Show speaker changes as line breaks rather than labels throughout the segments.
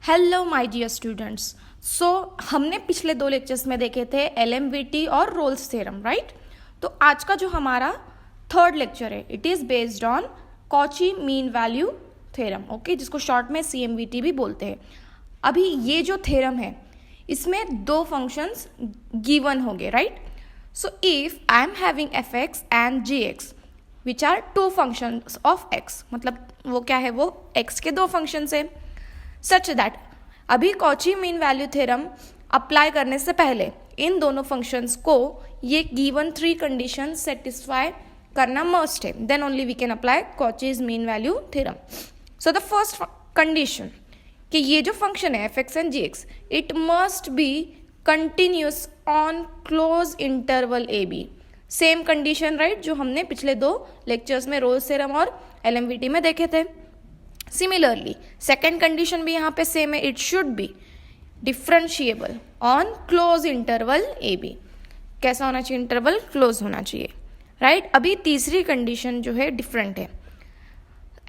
Hello my dear students. हमने पिछले 2 lectures में देखे थे LMVT और रोल्स थ्योरम, राइट। तो आज का जो हमारा थर्ड लेक्चर है it is based on Cauchy mean value theorem, okay, जिसको शॉर्ट में CMVT भी बोलते हैं। अभी ये जो थ्योरम है इसमें 2 फंक्शंस गिवन हो गए, right. So if I am having fx and gx which are 2 functions of x, मतलब वो क्या है, वो x के 2 फंक्शंस है। सच दैट अभी Cauchy mean value theorem apply करने से पहले इन दोनों फंक्शंस को ये गिवन 3 कंडीशन सेटिस्फाई करना मस्ट है, then only we can apply Cauchy's mean value theorem. So the first condition कि ये जो फंक्शन है fx and gx it must be continuous on close interval AB। Same condition, right, जो हमने पिछले 2 lectures में रोल्स थ्योरम और LMVT में देखे थे। सिमिलरली सेकेंड कंडीशन भी यहाँ पे सेम है, it should B differentiable on close interval AB। कैसा होना चाहिए? इंटरवल क्लोज होना चाहिए, राइट। अभी तीसरी कंडीशन जो है डिफरेंट है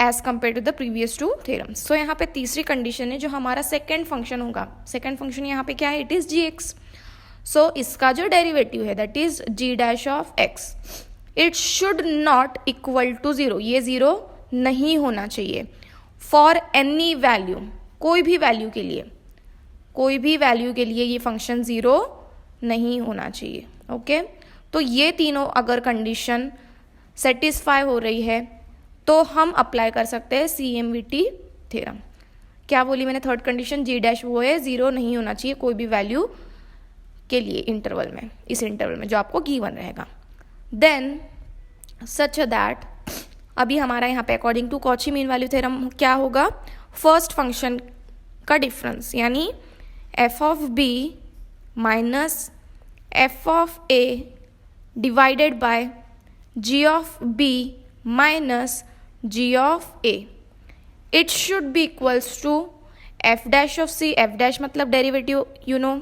as compared to the previous 2 theorems. So यहाँ पे तीसरी कंडीशन है जो हमारा सेकेंड फंक्शन होगा। सेकेंड फंक्शन यहाँ पे क्या है? It is gx। सो इसका जो डेरिवेटिव है that is g dash of x, it should not equal to 0। ये 0 नहीं होना चाहिए फॉर एनी वैल्यू, कोई भी वैल्यू के लिए, कोई भी वैल्यू के लिए ये फंक्शन 0 नहीं होना चाहिए, ओके। तो ये तीनों अगर कंडीशन सेटिस्फाई हो रही है तो हम अप्लाई कर सकते हैं CMVT थ्योरम। क्या बोली मैंने? थर्ड कंडीशन g डैश वो है 0 नहीं होना चाहिए कोई भी वैल्यू के लिए इंटरवल में, इस इंटरवल में जो आपको गिवन रहेगा। देन सच दैट अभी हमारा यहाँ पे according to Cauchy mean value theorem क्या होगा? फर्स्ट फंक्शन का डिफरेंस यानी f of b minus f of a divided by g of b minus g of a, it should be equals to f dash of c, f dash मतलब derivative you know,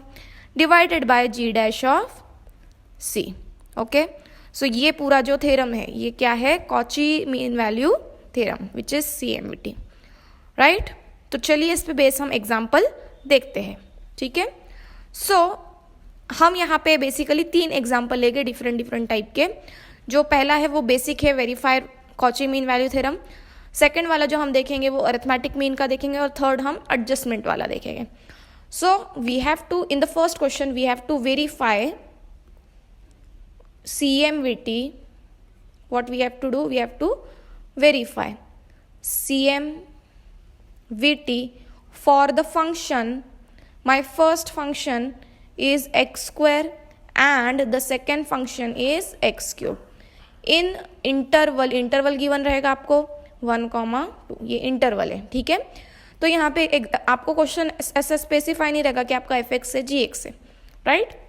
divided by g dash of c, okay. So ये पूरा जो theorem है ये क्या है? Cauchy mean value theorem which is CMVT, right. तो चलिए इस पे बेस हम एग्जाम्पल देखते हैं, ठीक है। सो हम यहाँ पे बेसिकली 3 एग्जाम्पल लेंगे डिफरेंट टाइप के। जो पहला है वो बेसिक है, verifier Cauchy mean value theorem. Second वाला जो हम देखेंगे वो अरिथमेटिक मीन का देखेंगे और थर्ड हम एडजस्टमेंट वाला देखेंगे। So we have to, in the first question we have to verify CMVT. What we have to do? We have to verify CMVT for the function. My first function is x square and the second function is x cube. In interval given रहेगा आपको 1,2, ये interval है, ठीक है। तो यहाँ पे आपको क्वेश्चन ऐसा स्पेसिफाई नहीं रहेगा कि आपका fx है gx है, राइट।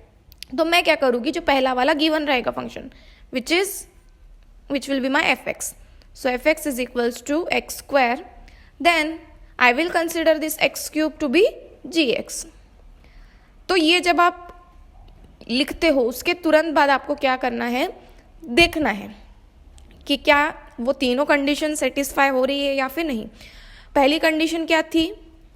तो मैं क्या करूँगी? जो पहला वाला गिवन रहेगा function which will be my fx, so fx is equals to x square, then I will consider this x cube to be gx। तो ये जब आप लिखते हो उसके तुरंत बाद आपको क्या करना है? देखना है कि क्या वो तीनों कंडीशन सेटिस्फाई हो रही है या फिर नहीं। पहली कंडीशन क्या थी?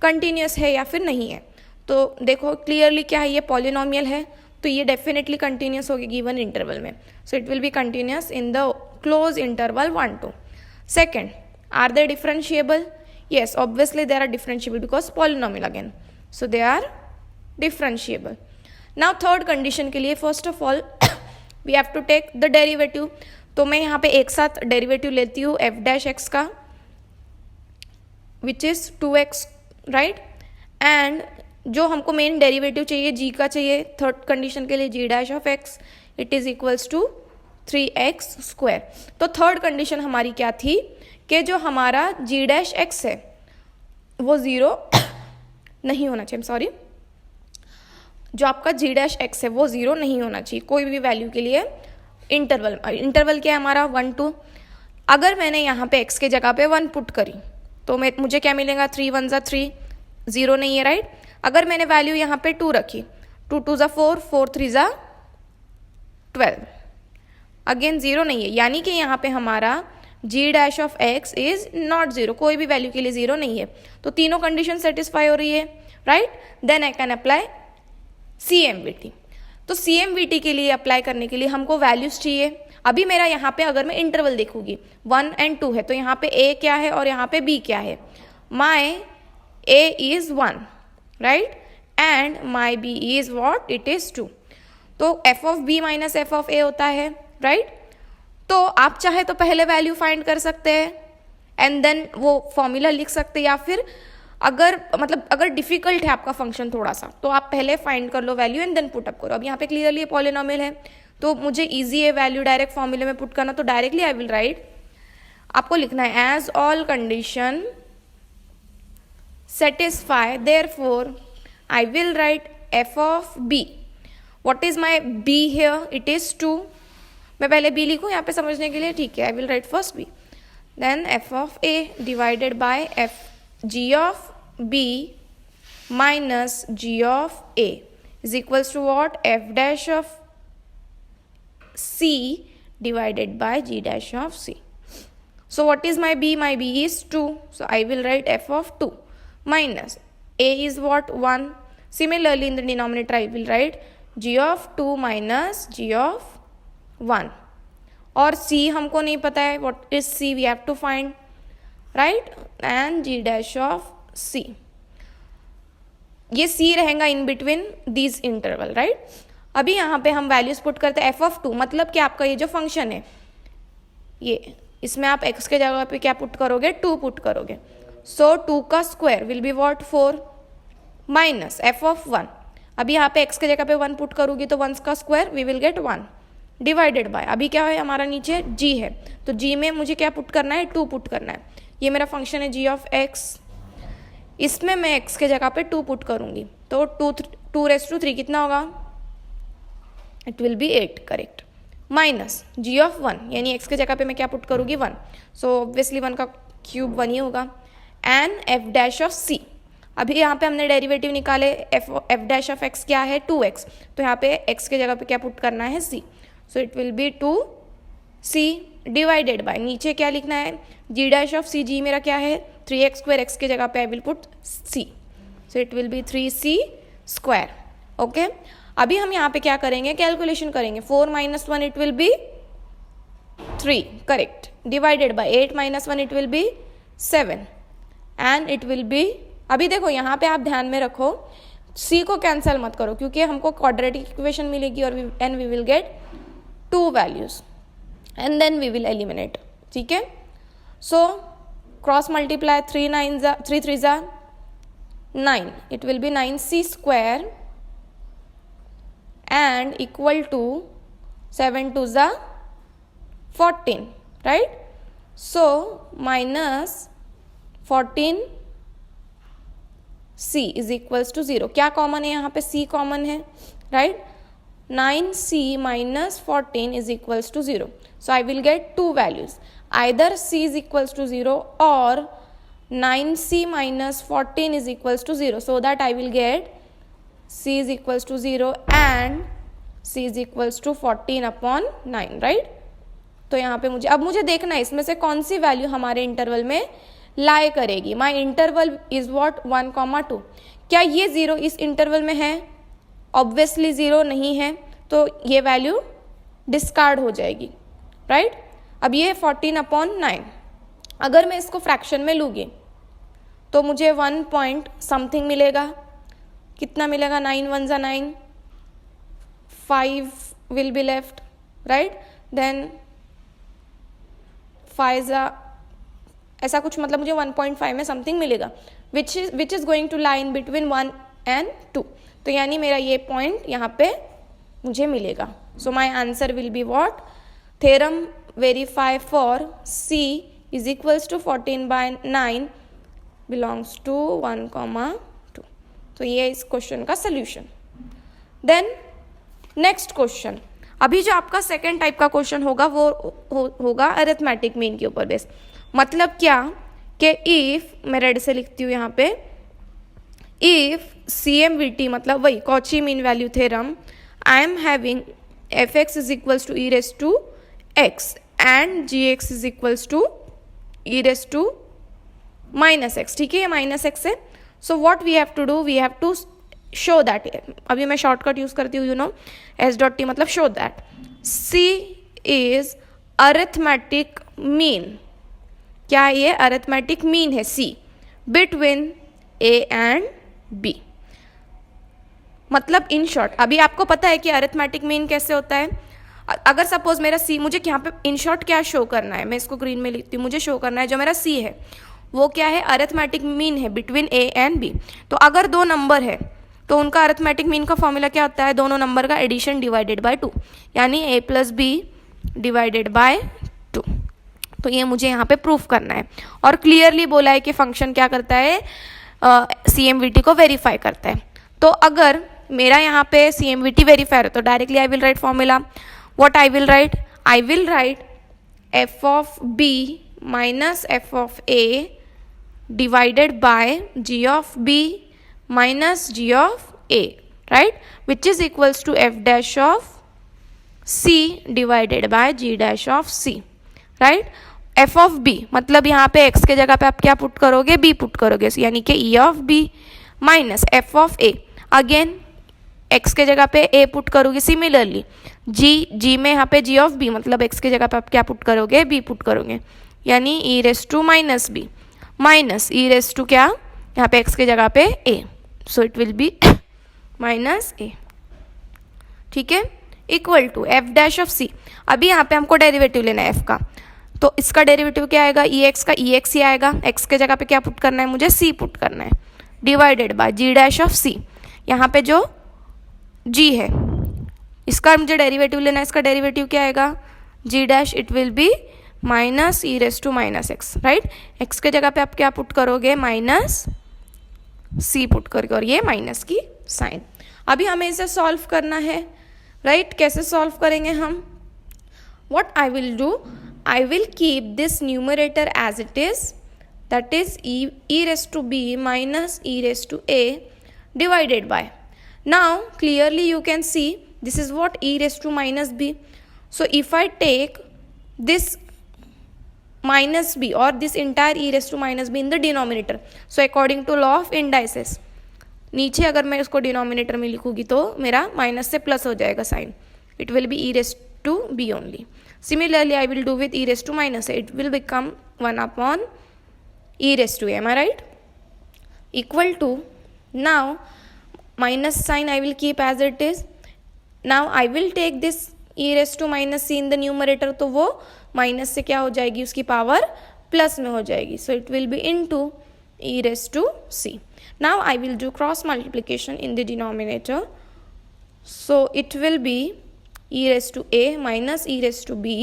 कंटिन्यूस है या फिर नहीं है। तो देखो क्लियरली क्या है, ये पॉलिनोमियल है तो ये डेफिनेटली कंटिन्यूस होगी गिवन इंटरवल में। So it will be continuous in the close interval 1, 2। Second, are they differentiable? Yes, obviously they are differentiable because polynomial again, so they are differentiable. Now third condition के लिए first of all we have to take the derivative. तो मैं यहाँ पे एक साथ derivative लेती हूँ f डैश x का which is 2x, right. And जो हमको मेन डेरिवेटिव चाहिए g का चाहिए थर्ड कंडीशन के लिए g dash of x, it is equals to 3x square. तो थर्ड कंडीशन हमारी क्या थी कि जो हमारा g डैश x है वो 0 नहीं होना चाहिए, सॉरी, जो आपका g डैश x है वो 0 नहीं होना चाहिए कोई भी वैल्यू के लिए इंटरवल क्या है हमारा 1, 2। अगर मैंने यहाँ पे x के जगह पे 1 पुट करी तो मुझे क्या मिलेगा? 3 1 ज़ा 3, 0 नहीं है, राइट। अगर मैंने वैल्यू यहाँ पे 2 रखी, 2 2 ज़ा 4, 4 3 ज़ा 12, अगेन 0 नहीं है, यानी कि यहाँ पे हमारा G dash of X is not zero, कोई भी वैल्यू के लिए जीरो नहीं है, तो तीनों कंडीशन सेटिस्फाई हो रही है, right. Then I can apply CMVT। तो CMVT के लिए अप्लाई करने के लिए हमको वैल्यूज चाहिए। अभी मेरा यहाँ पे अगर मैं इंटरवल देखूंगी 1 and 2 है, तो यहाँ पे A क्या है और यहाँ पे B क्या है। माई A is 1, right, and my B is what, it is 2। तो f of B minus f of A होता है, राइट। तो आप चाहे तो पहले वैल्यू फाइंड कर सकते हैं एंड देन वो फॉर्मूला लिख सकते हैं, या फिर अगर डिफिकल्ट है आपका फंक्शन थोड़ा सा, तो आप पहले फाइंड कर लो value and then put up करो। अब यहाँ पे क्लियरली पॉलिनोमियल है, तो मुझे इजी है वैल्यू डायरेक्ट फॉर्मूले में पुट करना, तो डायरेक्टली आई विल राइट, आपको लिखना है as all condition satisfy therefore I will write f of b। What is my b here, it is 2। मैं पहले b लिखूँ यहाँ पे समझने के लिए, ठीक है। I will write first b, then f of a divided by f g of b minus g of a is equals to what, f dash of c divided by g dash of c. So what is my b? My b is 2. So I will write f of 2 minus a is what, 1. Similarly in the denominator I will write g of 2 minus g of 1. और c हमको नहीं पता है, what is c, we have to find, right, and G dash of C. ये C रहेगा in between these interval, right. अभी यहाँ पे हम वैल्यूज पुट करते हैं f ऑफ 2, मतलब कि आपका ये जो फंक्शन है ये, इसमें आप x के जगह पे क्या पुट करोगे, 2 पुट करोगे। सो 2 का square will be what, 4 minus f of 1। अभी यहाँ पे x के जगह पे 1 पुट करोगी तो 1 का square we will get 1 divided by, अभी क्या है हमारा नीचे g है, तो g में मुझे क्या पुट करना है, 2 पुट करना है। ये मेरा फंक्शन है g ऑफ x, इसमें मैं x के जगह पे 2 पुट करूंगी, तो 2 रेज़ टू 3 कितना होगा, it will B 8, correct, minus g of 1, यानी x के जगह पे मैं क्या पुट करूंगी, 1, सो ऑब्वियसली 1 का क्यूब 1 ही होगा, and f dash of c। अभी यहाँ पे हमने डेरिवेटिव निकाले, f डैश ऑफ x क्या है, 2x, तो यहाँ पे x के जगह पे क्या पुट करना है, c, so it will B 2c divided by, नीचे क्या लिखना है, g dash of c, g मेरा क्या है 3x स्क्वायर, x के जगह पे I will put c, so it will B 3c square, okay. अभी हम यहाँ पे क्या करेंगे, कैलकुलेशन करेंगे, 4 minus 1 it will B 3, correct, divided by 8 minus 1 it will B 7, and it will B, अभी देखो यहाँ पे आप ध्यान में रखो, c को कैंसिल मत करो क्योंकि हमको क्वाड्रेटिक इक्वेशन मिलेगी और and we will get 2 values and then we will eliminate, ठीक है। so cross multiply 3 3s are 9, it will be 9c square and equal to 7 2s are 14, right। so minus 14c is equals to 0, क्या common है यहाँ पे, c common है, right. 9c minus 14 is equals to 0. So I will get 2 values. Either c is equals to 0 or 9c minus 14 is equals to 0. So that I will get c is equals to 0 and c is equals to 14 upon 9, right? तो यहाँ पे मुझे देखना है इसमें से कौन सी value हमारे इंटरवल में लाई करेगी। माई इंटरवल इज वॉट 1,2। क्या ये 0 इस इंटरवल में है? ऑब्वियसली 0 नहीं है, तो ये वैल्यू डिस्कार्ड हो जाएगी, राइट। अब ये 14 अपॉन 9, अगर मैं इसको फ्रैक्शन में लूँगी तो मुझे 1 पॉइंट समथिंग मिलेगा। कितना मिलेगा? 9 1 जा 9, 5 will be left, right, then 5 जा ऐसा कुछ, मतलब मुझे 1.5 में समथिंग मिलेगा which is going to lie in between 1 and 2। तो यानी मेरा ये पॉइंट यहाँ पे मुझे मिलेगा। So my answer will be what, theorem verify for c is equals to 14/9 belongs to 1,2। तो ये इस क्वेश्चन का सोल्यूशन। देन नेक्स्ट क्वेश्चन, अभी जो आपका सेकेंड टाइप का क्वेश्चन होगा वो होगा अरिथमेटिक मीन के ऊपर बेस। मतलब क्या कि इफ, मैं रेड से लिखती हूँ यहाँ पे, इफ CMVT मतलब वही Cauchy mean value theorem, I am having fx is equals to e raise to x and gx is equals to e raised to minus x. ठीक है, ये माइनस एक्स है. So what we have to do, we have to show that. अभी मैं shortcut use करती हूँ, you know, S dot T मतलब show that C is arithmetic mean. क्या ये अरिथमेटिक मीन है C between A and B. मतलब in short, अभी आपको पता है कि अरिथमेटिक मीन कैसे होता है. अगर सपोज मेरा सी, मुझे यहाँ पे इन शॉर्ट क्या शो करना है, मैं इसको ग्रीन में लिखती हूँ. मुझे शो करना है जो मेरा सी है वो क्या है, अरिथमेटिक मीन है बिटवीन ए एंड बी. तो अगर दो नंबर है तो उनका अरिथमेटिक मीन का फॉर्मूला क्या होता है, दोनों नंबर का एडिशन डिवाइडेड बाय 2, यानी a plus b divided by 2. तो ये मुझे यहाँ पे प्रूफ करना है. और क्लियरली बोला है कि फंक्शन क्या करता है, CMVT को वेरीफाई करता है. तो अगर मेरा यहाँ पे CMVT वेरीफाई है तो directly I will right formula. What I will right, I will write f of b minus f of a divided by g of b minus g of a, right, which is equals to f dash of c divided by g dash of c, right. f of b मतलब यहाँ पे x के जगह पे आप क्या put करोगे, b put करोगे, यानी कि e of b minus f of a. Again x के जगह पे a पुट करोगे. सिमिलरली g में यहाँ पे g of b मतलब x के जगह पे आप क्या पुट करोगे, b पुट करोगे, यानी e raise to minus b minus e raise to क्या, यहाँ पे x के जगह पे a. So it will be minus A. ठीक है, equal to F dash of C. अभी यहाँ पे हमको डेरिवेटिव लेना है एफ का, तो इसका डेरिवेटिव क्या आएगा, ई एक्स का ई एक्स ही आएगा. एक्स के जगह पे क्या पुट करना है, मुझे सी पुट करना है, divided by G dash of C. यहाँ पे जो जी है इसका मुझे डेरिवेटिव लेना है, इसका डेरिवेटिव क्या आएगा, G dash, it will be minus E raise to minus X, right. X के जगह पे आप क्या पुट करोगे, माइनस सी पुट करके, और ये माइनस की साइन. अभी हमें इसे सॉल्व करना है, राइट. कैसे सॉल्व करेंगे हम, what I will do, I will keep this numerator as it is, that is e raise to b minus E raise to a divided by. Now clearly you can see this is what, e raise to minus b. So if I take this minus b or this entire e raised to minus b in the denominator, so according to law of indices, नीचे अगर मैं इसको denominator में लिखूंगी तो मेरा minus से plus हो जाएगा sign, it will be e raised to b only. Similarly I will do with e raised to minus a, it will become 1 upon e raised to a, am I right, equal to, now minus sign I will keep as it is. Now I will take this e raised to minus c in the numerator, तो वो minus से क्या हो जाएगी, उसकी power plus में हो जाएगी. सो it will B into e raised to c. Now I will do cross multiplication in the denominator, so it will be e raised to a minus e raised to b,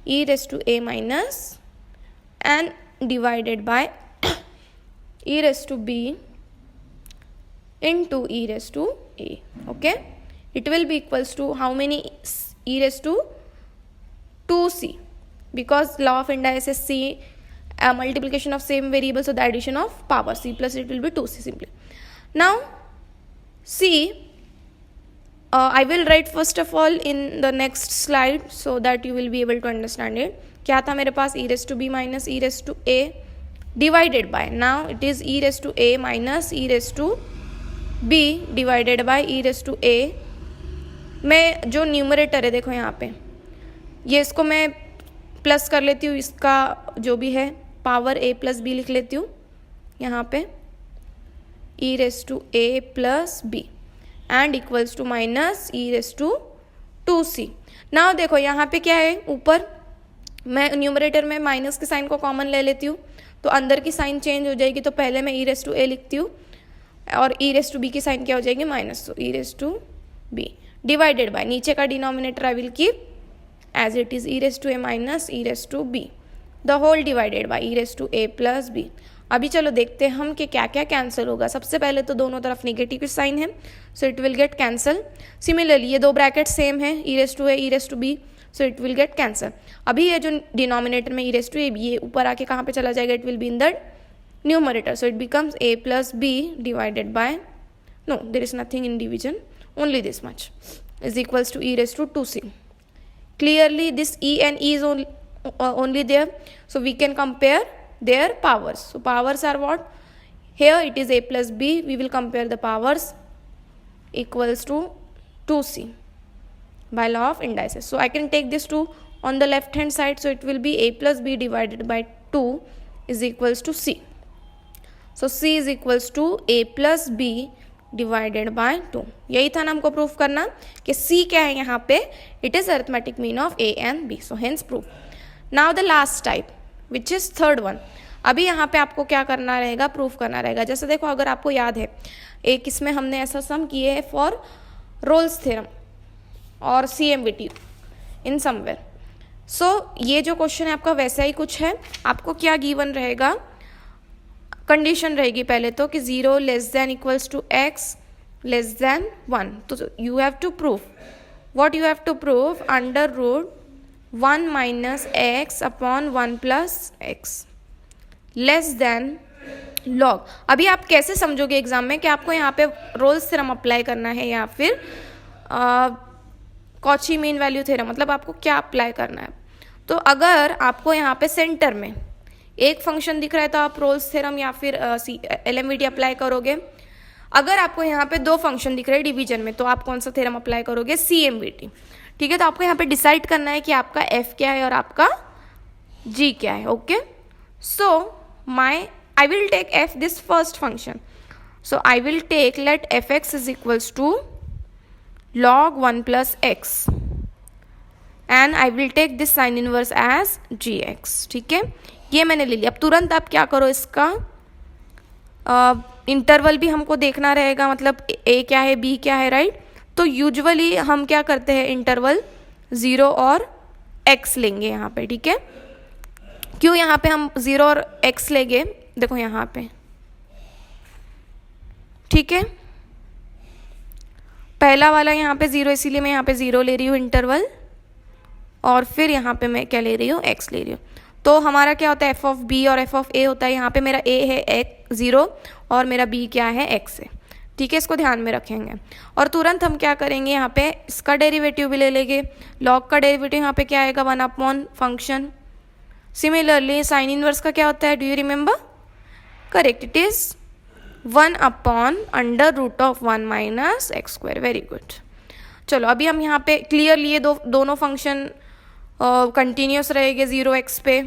e raised to a minus, and divided by e raised to b into e raised to a. Okay, it will be equals to how many, e raised to 2c, because law of indices c, multiplication of same variable, so the addition of power c plus it will be 2c simply. Now c, I will write first of all in the next slide so that you will be able to understand it. क्या था मेरे पास, e raised to b minus e raised to a divided by, now it is e raised to a minus e raised to b divided by e raised to a. मैं जो numerator है देखो यहाँ पे, ये इसको मैं प्लस कर लेती हूँ, इसका जो भी है पावर a प्लस बी लिख लेती हूँ यहाँ पे, e raise to a plus b and equals to minus e raise to 2c. Now देखो यहाँ पे क्या है, ऊपर मैं न्यूमरेटर में माइनस के साइन को कॉमन ले लेती हूँ तो अंदर की साइन चेंज हो जाएगी. तो पहले मैं e रेस टू a लिखती हूँ और e रेस टू b की साइन क्या हो जाएगी, माइनस. तो e raise to b divided by, नीचे का denominator I will keep as it is e raised to a minus e raised to b, the whole divided by e raised to a plus b. अभी चलो देखते हैं हम कि क्या क्या कैंसिल होगा. सबसे पहले तो दोनों तरफ नेगेटिव साइन है, सो it will get cancel. Similarly ये दो ब्रैकेट सेम है, e raised to a e raised to b, so it will get cancel. अभी ये जो डिनोमिनेटर में e raised to a b, ये ऊपर आके कहाँ पे चला जाएगा, it will be in the numerator, so it becomes a plus b divided by, no there is nothing in division, only this much, is equals to e raised to 2c. Clearly this E and E is only there, so we can compare their powers. So powers are what? Here it is a plus b, we will compare the powers, equals to 2c by law of indices. So I can take this 2 on the left hand side, so it will be a plus b divided by 2 is equals to c. So c is equals to a plus b divided by 2. यही था ना हमको proof करना कि c क्या है यहाँ पे, it is arithmetic mean of a and b. So hence proof. Now the last type which is third one. अभी यहाँ पे आपको क्या करना रहेगा, प्रूफ करना रहेगा. जैसे देखो, अगर आपको याद है एक इसमें हमने ऐसा सम किए है फॉर रोल्स थ्योरम और CMVT इन समवेयर. सो ये जो क्वेश्चन है आपका वैसा ही कुछ है. आपको क्या गिवन रहेगा, कंडीशन रहेगी पहले तो कि 0 less than equals to x less than 1. तो you have to prove what you have to prove, under root 1 minus x upon 1 plus x less than log. अभी आप कैसे समझोगे एग्जाम में कि आपको यहाँ पे रोल्स थ्योरम अप्लाई करना है या फिर कॉची मीन वैल्यू थ्योरम, मतलब आपको क्या अप्लाई करना है. तो अगर आपको यहाँ पे सेंटर में एक फंक्शन दिख रहा है तो आप रोल्स थ्योरम या फिर LMVT अप्लाई करोगे. अगर आपको यहाँ पे दो फंक्शन दिख रहे हैं डिवीजन में तो आप कौन सा थ्योरम अप्लाई करोगे, CMVT. ठीक है, तो आपको यहाँ पे डिसाइड करना है कि आपका f क्या है और आपका g क्या है. Okay, so I will take f this first function. So I will take, let fx is equals to log 1 plus x and I will take this sin inverse as gx. ठीक है, ये मैंने ले लिया. अब तुरंत आप क्या करो, इसका इंटरवल भी हमको देखना रहेगा, मतलब a क्या है b क्या है, राइट. तो यूजुअली हम क्या करते हैं, इंटरवल 0 और x लेंगे यहाँ पे. ठीक है, क्यों यहाँ पे हम 0 और x लेंगे, देखो यहाँ पे. ठीक है, पहला वाला यहाँ पे 0, इसीलिए मैं यहाँ पे 0 ले रही हूँ इंटरवल, और फिर यहाँ पे मैं क्या ले रही हूँ, x ले रही हूँ. तो हमारा क्या होता है, f ऑफ b और f ऑफ a होता है. यहाँ पे मेरा a है 0 और मेरा b क्या है, x है. ठीक है, इसको ध्यान में रखेंगे. और तुरंत हम क्या करेंगे, यहाँ पे इसका डेरिवेटिव भी ले लेंगे. लॉग का डेरिवेटिव यहाँ पे क्या आएगा, 1 upon function. Similarly sine inverse का क्या होता है, do you remember, correct, it is 1 upon under root of 1 minus x square. Very good. चलो अभी हम यहाँ पे क्लियरली ये दोनों फंक्शन कंटिन्यूस रहेंगे 0x पे,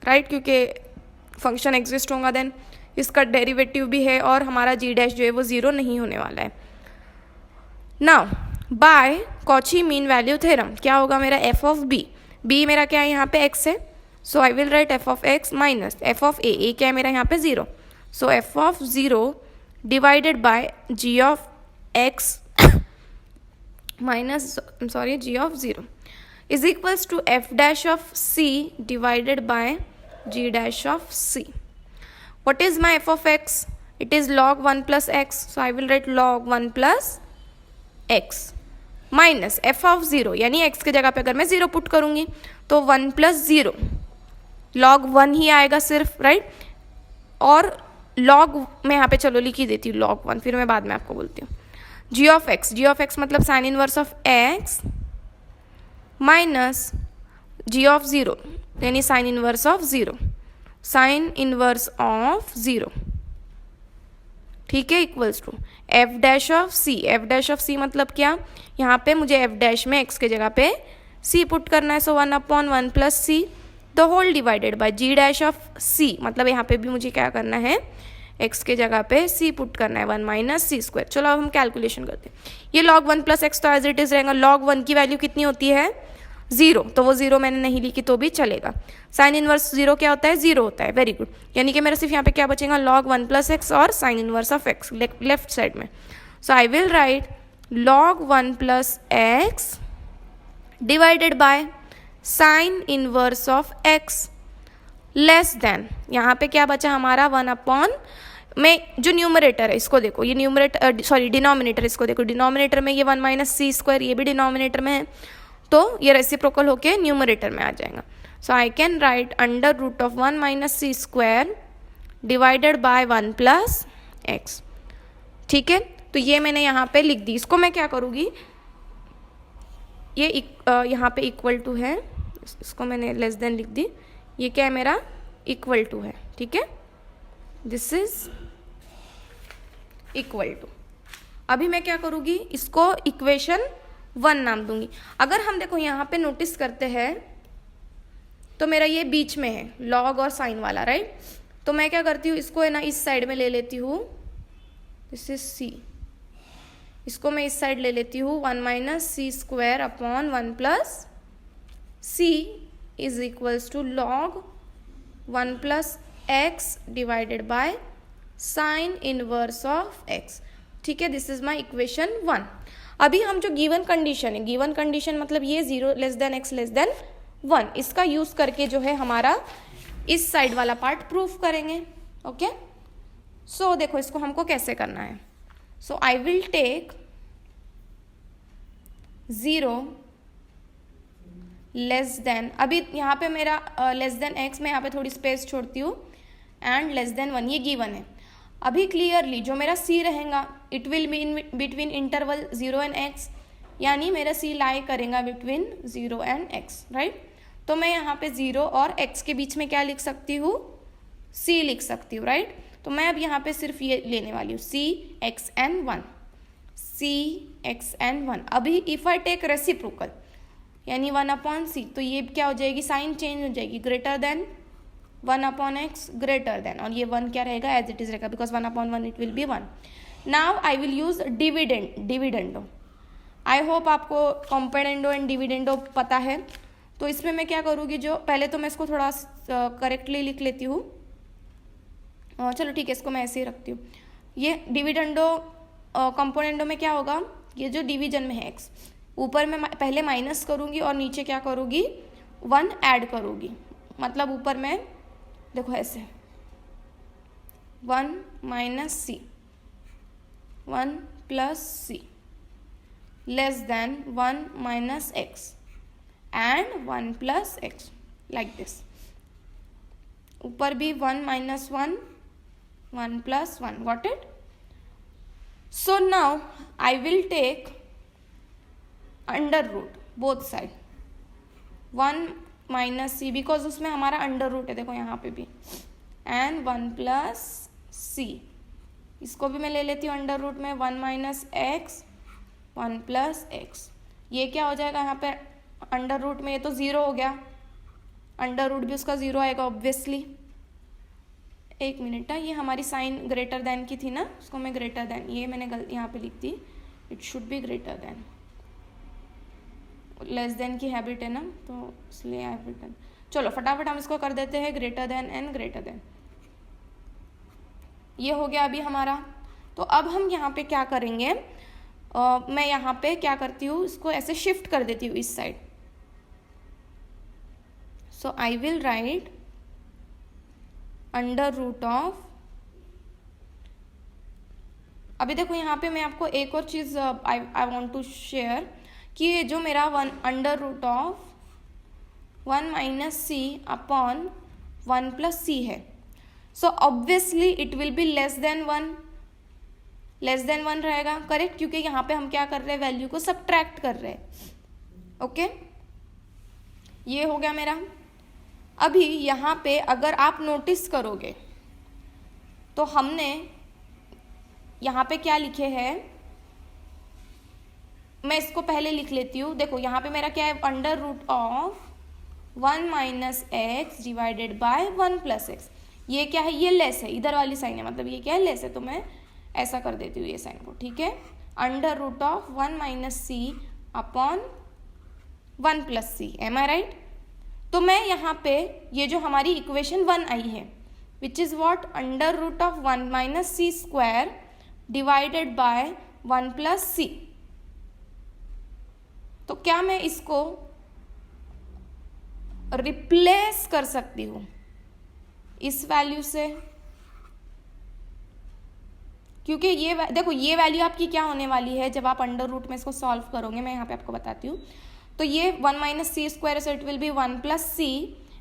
राइट, क्योंकि फंक्शन एग्जिस्ट होगा, देन इसका डेरिवेटिव भी है और हमारा g डैश जो है वो 0 नहीं होने वाला है. Now by Cauchy mean value theorem क्या होगा, मेरा f ऑफ b मेरा क्या है यहाँ पे x है. So I will write f ऑफ x minus f of a क्या है मेरा यहाँ पे 0. सो f ऑफ 0 डिवाइडेड बाय g ऑफ x minus g of 0 is equals to f dash of c divided by g dash of c. What is my f of x? It is log 1 plus x. So I will write log 1 plus x minus f of 0, यानी x के जगह पे अगर मैं 0 put करूँगी तो 1 plus 0 log 1 ही आएगा सिर्फ, राइट. और log मैं यहाँ पे चलो लिख ही देती हूँ log 1, फिर मैं बाद में आपको बोलती हूँ. g of x मतलब sine inverse of x minus g of 0 यानी sine inverse of 0, sine inverse of 0. ठीक है, equals to f dash of c मतलब क्या, यहाँ पे मुझे f डैश में x के जगह पे c पुट करना है. So 1 upon 1 plus c the whole divided by g dash of c, मतलब यहाँ पे भी मुझे क्या करना है, x के जगह पे c पुट करना है 1 माइनस सी स्क्वायर. चलो अब हम कैलकुलेशन करते हैं. ये log 1 प्लस एक्स तो एज इट इज रहेगा. log 1 की वैल्यू कितनी होती है, 0, तो वो 0 मैंने नहीं लिखी तो भी चलेगा. साइन इनवर्स 0 क्या होता है, 0 होता है. Very good. यानी कि मेरा सिर्फ यहाँ पे क्या बचेगा, log 1 प्लस एक्स और sine inverse of X left side में. So I will write log 1 plus x divided by sine inverse of X less than, यहाँ पे क्या बचा हमारा 1 अपॉन, में जो न्यूमरेटर है इसको देखो, ये न्यूमरेटर डिनोमिनेटर इसको देखो, डिनोमिनेटर में ये 1 माइनस सी स्क्वायर, ये भी डिनोमिनेटर में है, तो ये रेसिप्रोकल होके न्यूमरेटर में आ जाएगा. So I can write under root of 1 minus C square divided by 1 plus X. ठीक है, तो ये मैंने यहाँ पे लिख दी. इसको मैं क्या करूँगी, ये यहाँ पे इक्वल टू है, इसको मैंने लेस देन लिख दी, ये क्या है मेरा इक्वल टू है, ठीक है, दिस इज इक्वल टू। अभी मैं क्या करूँगी, इसको इक्वेशन 1 नाम दूंगी। अगर हम देखो यहाँ पे नोटिस करते हैं तो मेरा ये बीच में है लॉग और साइन वाला, राइट। तो मैं क्या करती हूँ, इसको है ना इस साइड में ले लेती हूँ, दिस इज सी, इसको मैं इस साइड ले लेती हूँ 1 minus C square upon 1 plus c is equals to log 1 plus x divided by sine inverse of x, ठीक है, दिस इज माई इक्वेशन 1। अभी हम जो गिवन कंडीशन है, गिवन कंडीशन मतलब ये 0 less then x less than 1, इसका use करके जो है हमारा इस साइड वाला पार्ट प्रूफ करेंगे, ओके। सो देखो इसको हमको कैसे करना है। So I will take 0 less than, अभी यहाँ पे मेरा लेस देन एक्स, मैं यहाँ पे थोड़ी स्पेस छोड़ती हूँ, एंड लेस देन 1, ये गिवन है। अभी क्लियरली जो मेरा सी रहेगा it will be in between interval 0 and x, यानी मेरा सी लाई करेगा बिटवीन 0 एंड एक्स, राइट। तो मैं यहाँ पे 0 और x के बीच में क्या लिख सकती हूँ, c लिख सकती हूँ, राइट। तो मैं अब यहाँ पे सिर्फ ये लेने वाली हूँ c x n 1, c x n 1। अभी इफ आई टेक रेसिप्रोकल यानी 1 अपॉन सी, तो ये क्या हो जाएगी, साइन चेंज हो जाएगी, greater than 1 upon x greater than, और ये 1 क्या रहेगा, एज इट इज रहेगा, because 1 upon 1 it will be 1। Now I will use dividendo. I hope आपको कॉम्पोनेंडो एंड डिविडेंडो पता है। तो इसमें मैं क्या करूँगी, जो पहले तो मैं इसको थोड़ा करेक्टली लिख लेती हूँ, चलो ठीक है, इसको मैं ऐसे ही रखती हूँ। ये डिविडेंडो कंपोनेंडो में क्या होगा, ये जो डिवीजन में है एक्स, ऊपर में पहले माइनस करूँगी और नीचे क्या करूँगी 1 ऐड करूँगी, मतलब ऊपर में देखो ऐसे 1 minus c 1 plus c less than 1 minus x and 1 plus x, like this। ऊपर भी 1 minus 1 1 plus 1, got it। so now I will take under root both side 1 minus c, because उसमें हमारा अंडर रूट है, देखो यहाँ पे भी, and 1 plus c, इसको भी मैं ले लेती हूँ अंडर रूट में 1 minus x 1 plus x। ये क्या हो जाएगा यहाँ पे अंडर रूट में, ये तो 0 हो गया, अंडर रूट भी उसका 0 आएगा ऑब्वियसली। एक मिनट, ये हमारी साइन ग्रेटर देन की थी ना, उसको मैं ग्रेटर देन, ये मैंने यहाँ पे लिख दी, it should be greater than, less than की हैबिट है ना, तो इसलिए आई हैव रिटन। चलो फटाफट हम इसको कर देते हैं greater than and greater than, ये हो गया अभी हमारा। तो अब हम यहाँ पे क्या करेंगे, मैं यहाँ पे क्या करती हूँ, इसको ऐसे शिफ्ट कर देती हूँ इस side. So I will write under root of, अभी देखो यहाँ पे मैं आपको एक और चीज़ आई वांट टू शेयर, कि ये जो मेरा under root of 1 minus C upon 1 plus सी है, so obviously it will be less than 1 रहेगा, करेक्ट, क्योंकि यहाँ पे हम क्या कर रहे हैं, वैल्यू को सबट्रैक्ट कर रहे हैं, ओके। ये हो गया मेरा। अभी यहाँ पे अगर आप नोटिस करोगे तो हमने यहाँ पे क्या लिखे हैं, मैं इसको पहले लिख लेती हूँ। देखो यहाँ पे मेरा क्या है, under root of 1 minus x divided by 1 plus x. ये क्या है, ये लेस है, इधर वाली साइन है, मतलब ये क्या है, लेस है, तो मैं ऐसा कर देती हूँ ये साइन को, ठीक है। Under root of 1 minus C upon 1 plus c, am I right. तो मैं यहाँ पे ये जो हमारी इक्वेशन 1 आई है, which is what, under root of 1 minus C square divided by 1 plus C. तो क्या मैं इसको रिप्लेस कर सकती हूँ इस वैल्यू से, क्योंकि ये देखो ये वैल्यू आपकी क्या होने वाली है जब आप अंडर रूट में इसको सॉल्व करोगे, मैं यहाँ पे आपको बताती हूँ। तो ये 1 minus C square, so it will be 1 plus c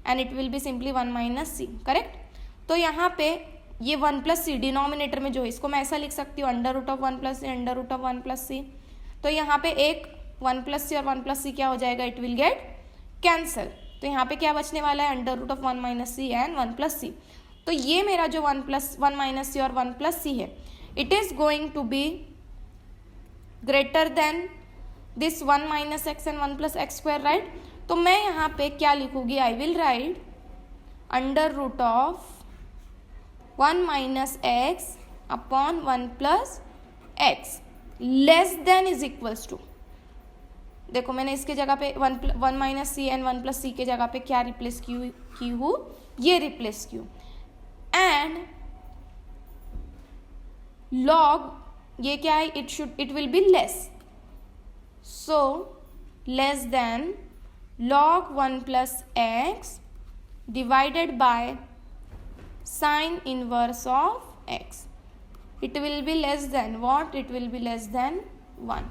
and it will be simply 1 minus c, correct. तो यहाँ पे ये 1 प्लस सी डिनोमिनेटर में जो है, इसको मैं ऐसा लिख सकती हूँ, under root of 1 plus C under root of 1 plus C. तो यहाँ पे एक 1 प्लस सी और 1 प्लस सी क्या हो जाएगा, इट विल गेट कैंसल। तो यहाँ पे क्या बचने वाला है, under root of 1 minus C and 1 plus C. तो ये मेरा जो 1 माइनस सी और 1 प्लस सी है, it is going to be greater than this 1 minus x and 1 plus x square, right. तो मैं यहाँ पे क्या लिखूंगी, I will write under root of 1 minus x upon 1 plus x less than is equals to, देखो मैंने इसके जगह पे 1 minus C and 1 plus c के जगह पे क्या रिप्लेस की हूँ, ये रिप्लेस की हूँ। एंड लॉग ये क्या है, it will be less, so less than log 1 plus x divided by sin inverse of x. It will be less than what? It will be less than 1.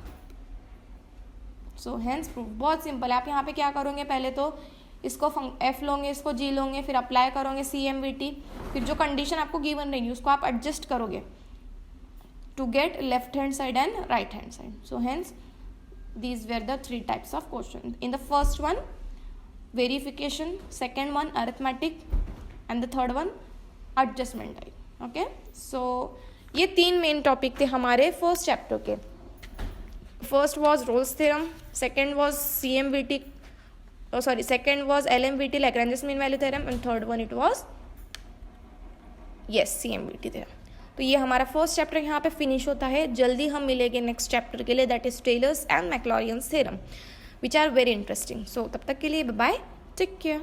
So hence proof. बहुत simple है। आप यहाँ पे क्या करोगे, पहले तो इसको f लोगे, इसको g लोगे, फिर अप्लाई करोगे CMVT, फिर जो कंडीशन आपको गिवन रहेगी उसको आप एडजस्ट करोगे to get left hand side and right hand side. So hence these were the 3 types of question. In the first one verification, second one arithmetic and the third one adjustment type. Okay, so ये 3 main topic थे हमारे first chapter के। First was Rolle's theorem, second was CMVT, second was LMVT Lagrange's mean value theorem and third one it was yes CMVT theorem. तो ये हमारा first chapter यहाँ पे finish होता है। जल्दी हम मिलेंगे नेक्स्ट चैप्टर के लिए, that is Taylor's and Maclaurin's theorem which are very interesting. So तब तक के लिए बाय बाय, टेक केयर।